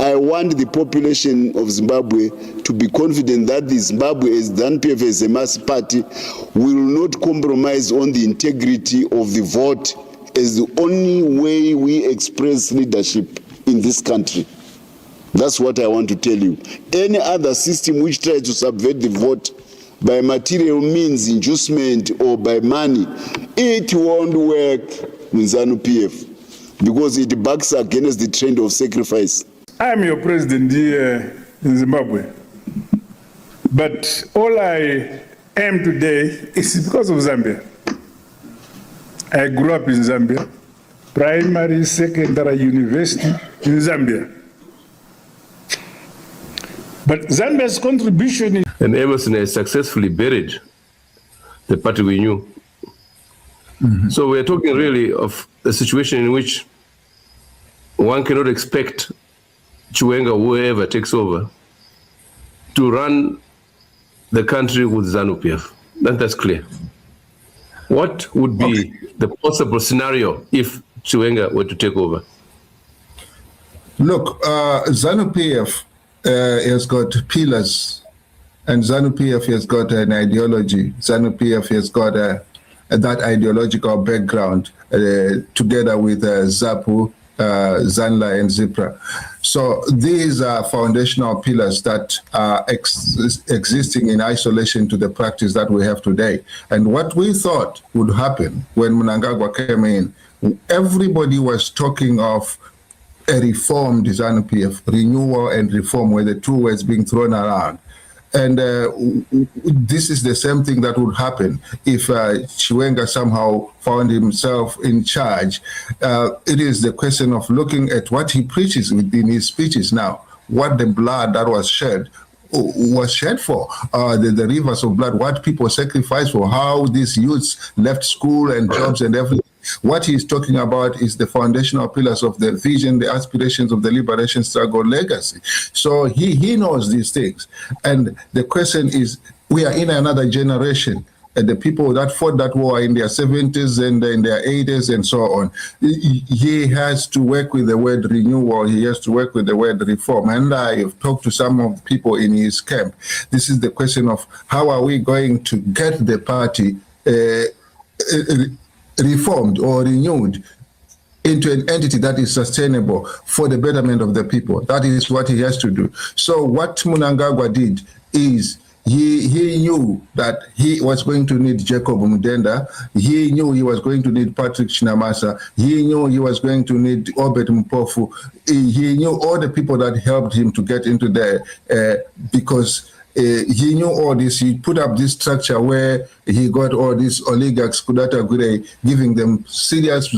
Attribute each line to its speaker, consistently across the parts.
Speaker 1: I want the population of Zimbabwe to be confident that the Zimbabwe as ZANU PF as a mass party will not compromise on the integrity of the vote as the only way we express leadership in this country. That's what I want to tell you. Any other system which tries to subvert the vote by material means, inducement, or by money, it won't work in ZANU PF because it backs against the trend of sacrifice.
Speaker 2: I am your president here in Zimbabwe, but all I am today is because of Zambia. I grew up in Zambia, primary, secondary, university in Zambia. But Zambia's contribution is...
Speaker 3: And Emmerson has successfully buried the party we knew. Mm-hmm. So we're talking really of a situation in which one cannot expect Chiwenga, whoever takes over, to run the country with ZANU PF. That's clear. What would be the possible scenario if Chiwenga were to take over?
Speaker 4: Look, ZANU PF has got pillars, and ZANU PF has got an ideology. ZANU PF has got that ideological background together with ZAPU, ZANLA, and ZIPRA. So these are foundational pillars that are existing in isolation to the practice that we have today. And what we thought would happen when Mnangagwa came in, everybody was talking of a reformed ZANU PF. Renewal and reform were the two words being thrown around. And this is the same thing that would happen if Chiwenga somehow found himself in charge. It is the question of looking at what he preaches within his speeches now, what the blood that was shed for, the rivers of blood, what people sacrificed for, how these youths left school and jobs and everything. What he's talking about is the foundational pillars of the vision, the aspirations of the liberation struggle legacy. So he knows these things. And the question is, we are in another generation. And the people that fought that war in their 70s and in their 80s and so on, he has to work with the word renewal. He has to work with the word reform. And I have talked to some of the people in his camp. This is the question of how are we going to get the party reformed or renewed into an entity that is sustainable for the betterment of the people. That is what he has to do. So what Mnangagwa did is he knew that he was going to need Jacob Mudenda. He knew he was going to need Patrick Chinamasa. He knew he was going to need Obed Mpofu. He knew all the people that helped him to get into there because he knew all this. He put up this structure where he got all these oligarchs, Kudakwashe Tagwirei, giving them serious,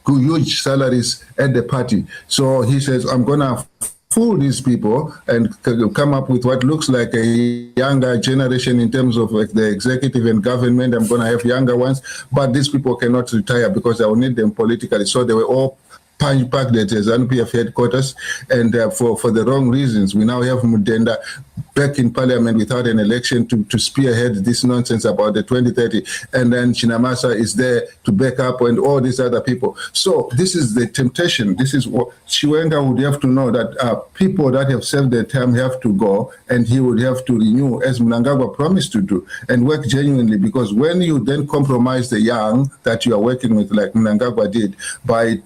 Speaker 4: huge salaries at the party. So he says, I'm going to fool these people and come up with what looks like a younger generation in terms of like the executive and government. I'm going to have younger ones, but these people cannot retire because I will need them politically. So they were all packed at ZANU PF headquarters, and for the wrong reasons. We now have Mudenda back in parliament without an election to spearhead this nonsense about the 2030, and then Chinamasa is there to back up and all these other people. So this is the temptation. This is what Chiwenga would have to know, that people that have served their term have to go, and he would have to renew, as Mnangagwa promised to do, and work genuinely, because when you then compromise the young that you are working with, like Mnangagwa did, by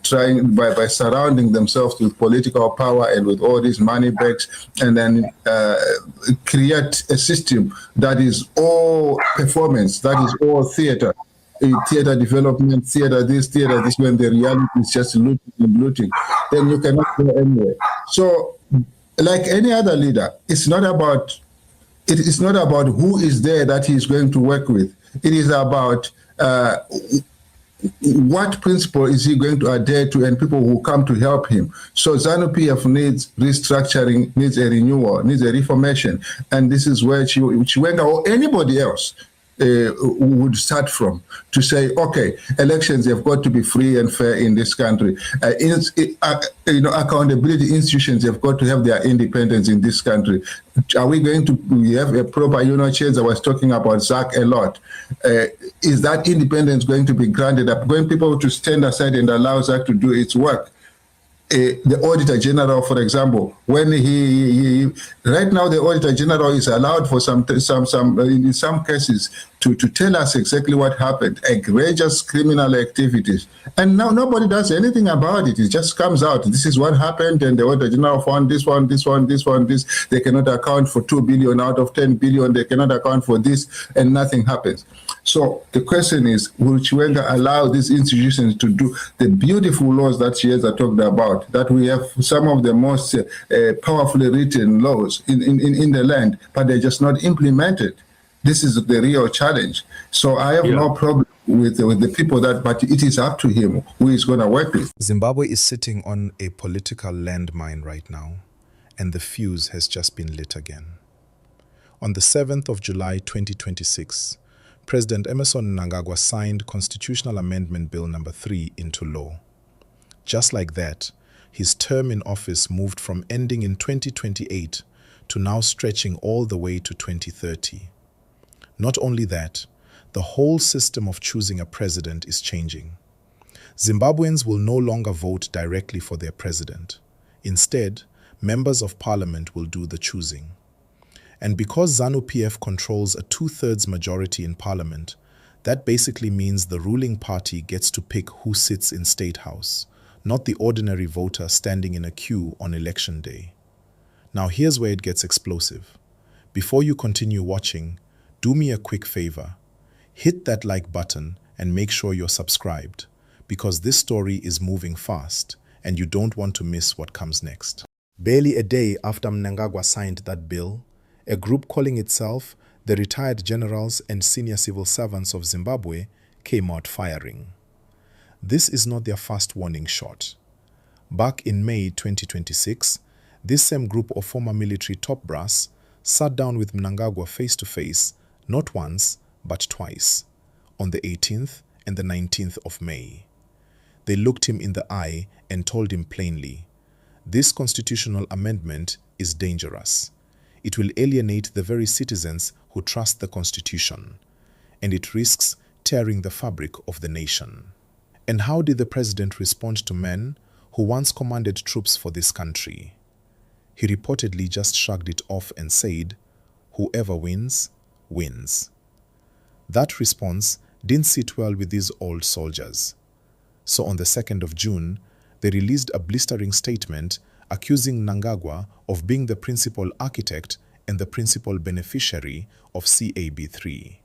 Speaker 4: surrounding themselves with political power and with all these money bags, and then create a system that is all performance, that is all theater development, theater this, when the reality is just looting and looting, then you cannot go anywhere. So, like any other leader, it's not about who is there that he is going to work with. It is about what principle is he going to adhere to, and people who come to help him. So ZANU PF needs restructuring, needs a renewal, needs a reformation. And this is where Chiwenga or anybody else would start from, to say, okay, elections have got to be free and fair in this country. Accountability institutions have got to have their independence in this country. Are we going to have a proper change? I was talking about ZAC a lot. Is that independence going to be granted up? Going people to stand aside and allow ZAC to do its work? the Auditor General, for example, when he right now the Auditor General is allowed for in some cases to tell us exactly what happened, egregious criminal activities, and now nobody does anything about it. It just comes out. This is what happened, and the Auditor General found this. They cannot account for 2 billion out of 10 billion. They cannot account for this, and nothing happens. So the question is, will Chiwenga allow these institutions to do the beautiful laws that she has talked about, that we have some of the most powerfully written laws in the land, but they're just not implemented? This is the real challenge. So I have no problem with the people but it is up to him who is going to work with.
Speaker 5: Zimbabwe is sitting on a political landmine right now, and the fuse has just been lit again. On the 7th of July 2026, President Emmerson Mnangagwa signed Constitutional Amendment Bill No. 3 into law. Just like that, his term in office moved from ending in 2028 to now stretching all the way to 2030. Not only that, the whole system of choosing a president is changing. Zimbabweans will no longer vote directly for their president. Instead, members of parliament will do the choosing. And because ZANU PF controls a 2/3 majority in parliament, that basically means the ruling party gets to pick who sits in State House, not the ordinary voter standing in a queue on election day. Now here's where it gets explosive. Before you continue watching, do me a quick favor. Hit that like button and make sure you're subscribed, because this story is moving fast and you don't want to miss what comes next. Barely a day after Mnangagwa signed that bill, a group calling itself the Retired Generals and Senior Civil Servants of Zimbabwe came out firing. This is not their first warning shot. Back in May 2026, this same group of former military top brass sat down with Mnangagwa face to face, not once, but twice, on the 18th and the 19th of May. They looked him in the eye and told him plainly, this constitutional amendment is dangerous. It will alienate the very citizens who trust the Constitution, and it risks tearing the fabric of the nation. And how did the president respond to men who once commanded troops for this country? He reportedly just shrugged it off and said, whoever wins, wins. That response didn't sit well with these old soldiers. So on the 2nd of June, they released a blistering statement accusing Mnangagwa of being the principal architect and the principal beneficiary of CAB3.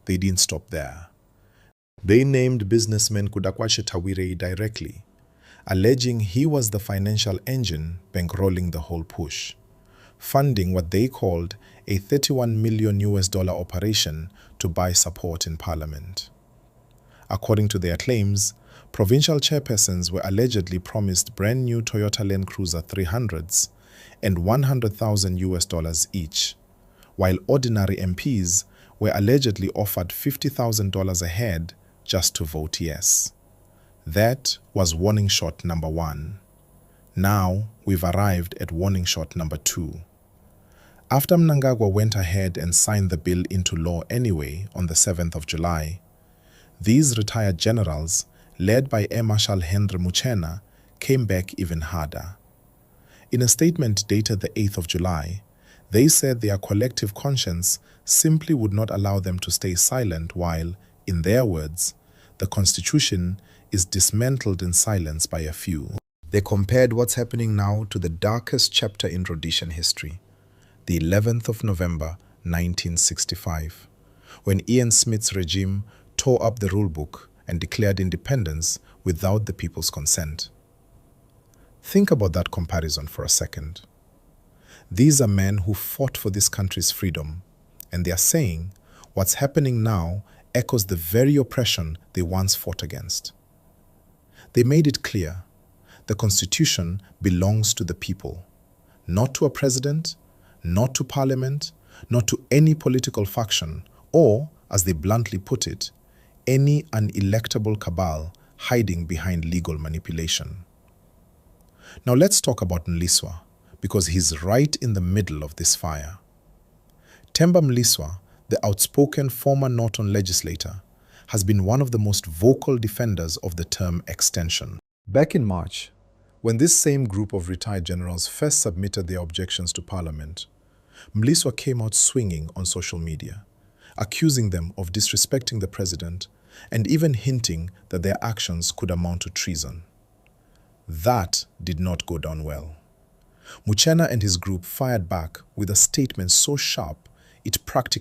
Speaker 5: They didn't stop there. They named businessman Kudakwashe Tagwirei directly, alleging he was the financial engine bankrolling the whole push, funding what they called a $31 million operation to buy support in parliament. According to their claims, provincial chairpersons were allegedly promised brand new Toyota Land Cruiser 300s and $100,000 each, while ordinary MPs were allegedly offered $50,000 a head just to vote yes. That was warning shot number 1. Now we've arrived at warning shot number 2. After Mnangagwa went ahead and signed the bill into law anyway on the 7th of July, these retired generals, led by Air Marshal Henry Muchena, came back even harder. In a statement dated the 8th of July, they said their collective conscience simply would not allow them to stay silent while, in their words, the Constitution is dismantled in silence by a few. They compared what's happening now to the darkest chapter in Rhodesian history, the 11th of November 1965, when Ian Smith's regime tore up the rulebook and declared independence without the people's consent. Think about that comparison for a second. These are men who fought for this country's freedom, and they are saying what's happening now echoes the very oppression they once fought against. They made it clear the Constitution belongs to the people, not to a president, not to parliament, not to any political faction, or, as they bluntly put it, any unelectable cabal hiding behind legal manipulation. Now let's talk about Mliswa, because he's right in the middle of this fire. Temba Mliswa, the outspoken former Norton legislator, has been one of the most vocal defenders of the term extension.
Speaker 6: Back in March,
Speaker 5: When this same group of retired generals first submitted their objections to Parliament, Mliswa came out swinging on social media, accusing them of disrespecting the president and even hinting that their actions could amount to treason. That did not go down well. Muchena and his group fired back with a statement so sharp it practically